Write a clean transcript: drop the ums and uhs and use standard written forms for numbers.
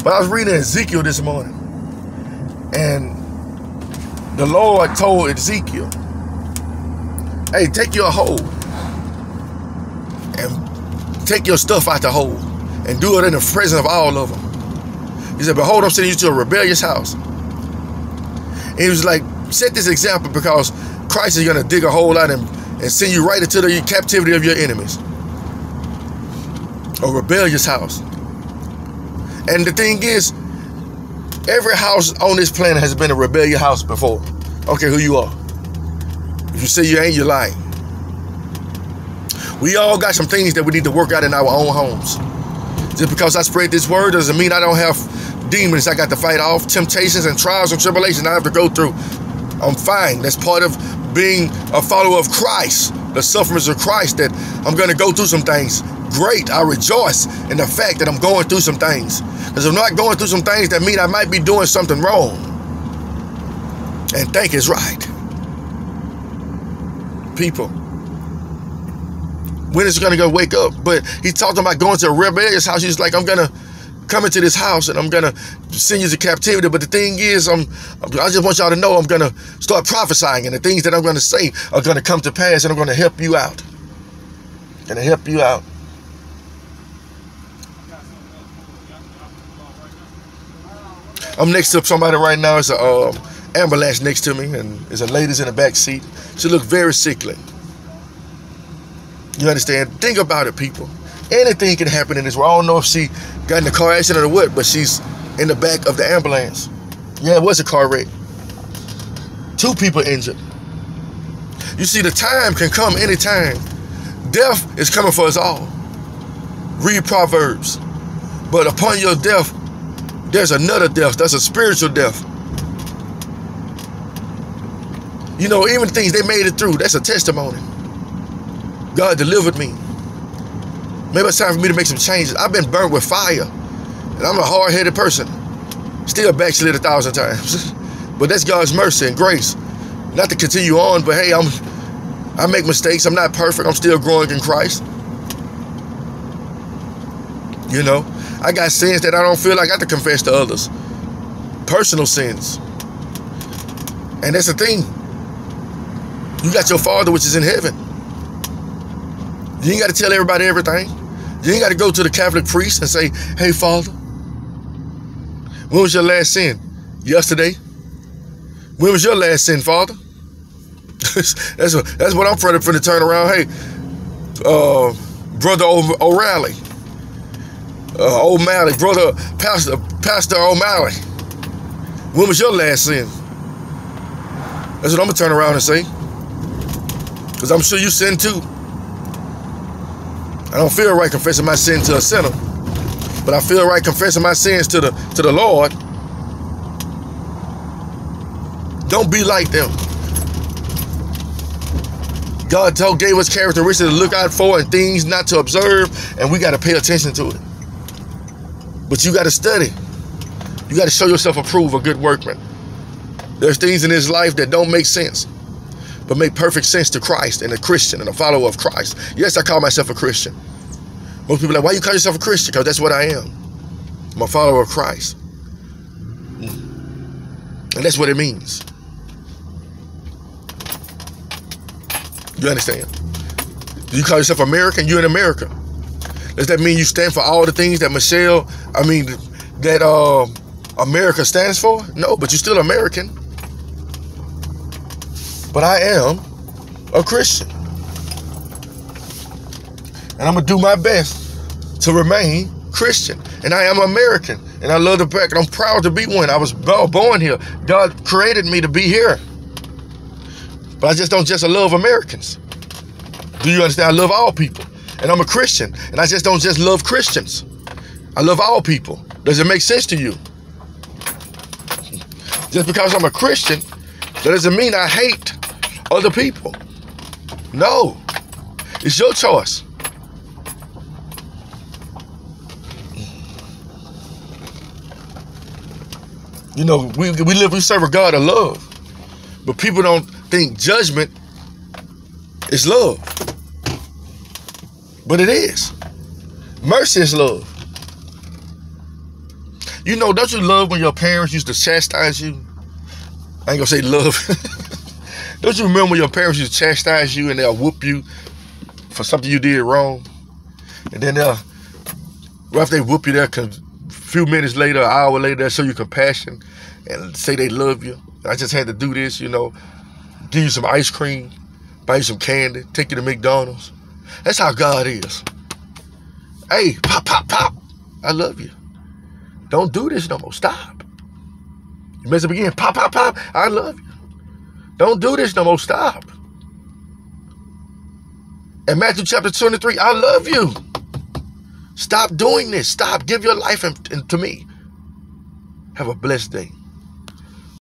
But I was reading Ezekiel this morning, and the Lord told Ezekiel, hey, take your hoe and take your stuff out the hole and do it in the presence of all of them. He said, behold, I'm sending you to a rebellious house. And he was like, set this example because Christ is going to dig a hole out and send you right into the captivity of your enemies. A rebellious house. And the thing is, every house on this planet has been a rebellious house before. Okay, who you are. If you say you ain't, you're lying. We all got some things that we need to work out in our own homes. Just because I spread this word doesn't mean I don't have demons I got to fight off, temptations and trials and tribulations I have to go through. I'm fine. That's part of being a follower of Christ, the sufferings of Christ, that I'm going to go through some things. Great. I rejoice in the fact that I'm going through some things. Because if I'm not going through some things, that mean I might be doing something wrong and think it's right. People, when is it going to go wake up? But he's talking about going to a rebellious house. He's like, I'm going to come into this house and I'm going to send you to captivity. But the thing is, I just want y'all to know I'm going to start prophesying, and the things that I'm going to say are going to come to pass, and I'm going to help you out. Going to help you out. I'm next to somebody right now. It's a ambulance next to me, and there's a lady's in the back seat. She looks very sickly. You understand? Think about it, people. Anything can happen in this world. I don't know if she got in a car accident or what, but she's in the back of the ambulance. Yeah, it was a car wreck. 2 people injured. You see, the time can come anytime. Death is coming for us all. Read Proverbs. But upon your death, there's another death. That's a spiritual death. You know, even things they made it through, that's a testimony. God delivered me. Maybe it's time for me to make some changes. I've been burnt with fire, and I'm a hard-headed person. Still backslid 1,000 times. But that's God's mercy and grace. Not to continue on, but hey, I make mistakes. I'm not perfect. I'm still growing in Christ. You know, I got sins that I don't feel like I have to confess to others. Personal sins. And that's the thing. You got your Father which is in heaven. You ain't got to tell everybody everything. You ain't got to go to the Catholic priest and say, hey, Father, when was your last sin? Yesterday. When was your last sin, Father? that's what I'm afraid of to turn around. Hey, Brother O'Reilly. O'Malley, Pastor O'Malley. When was your last sin? That's what I'm going to turn around and say. Because I'm sure you sin too. I don't feel right confessing my sin to a sinner, but I feel right confessing my sins to the Lord. Don't be like them. God gave us characteristics to look out for and things not to observe, and we got to pay attention to it. But you got to study. You got to show yourself approved, a good workman. There's things in this life that don't make sense, but make perfect sense to Christ and a Christian and a follower of Christ. Yes, I call myself a Christian. Most people are like, why you call yourself a Christian? Because that's what I am. I'm a follower of Christ. And that's what it means. You understand? Do you call yourself American? You're in America. Does that mean you stand for all the things that America stands for? No, but you're still American. But I am a Christian. And I'm going to do my best to remain Christian. And I am American. And I love the fact that I'm proud to be one. I was born here. God created me to be here. But I just don't just love Americans. Do you understand? I love all people. And I'm a Christian. And I just don't just love Christians. I love all people. Does it make sense to you? Just because I'm a Christian, that doesn't mean I hate other people. No. It's your choice. You know, we serve a God of love. But people don't think judgment is love. But it is. Mercy is love. You know, don't you love when your parents used to chastise you? I ain't gonna say love. Don't you remember when your parents used to chastise you and they'll whoop you for something you did wrong? And then after they whoop you, they'll a few minutes later, an hour later, they'll show you compassion and say they love you. I just had to do this, you know, give you some ice cream, buy you some candy, take you to McDonald's. That's how God is. Hey, pop, pop, pop. I love you. Don't do this no more. Stop. You mess up again. Pop, pop, pop. I love you. Don't do this no more. Stop. In Matthew chapter 23, I love you. Stop doing this. Stop. Give your life to me. Have a blessed day.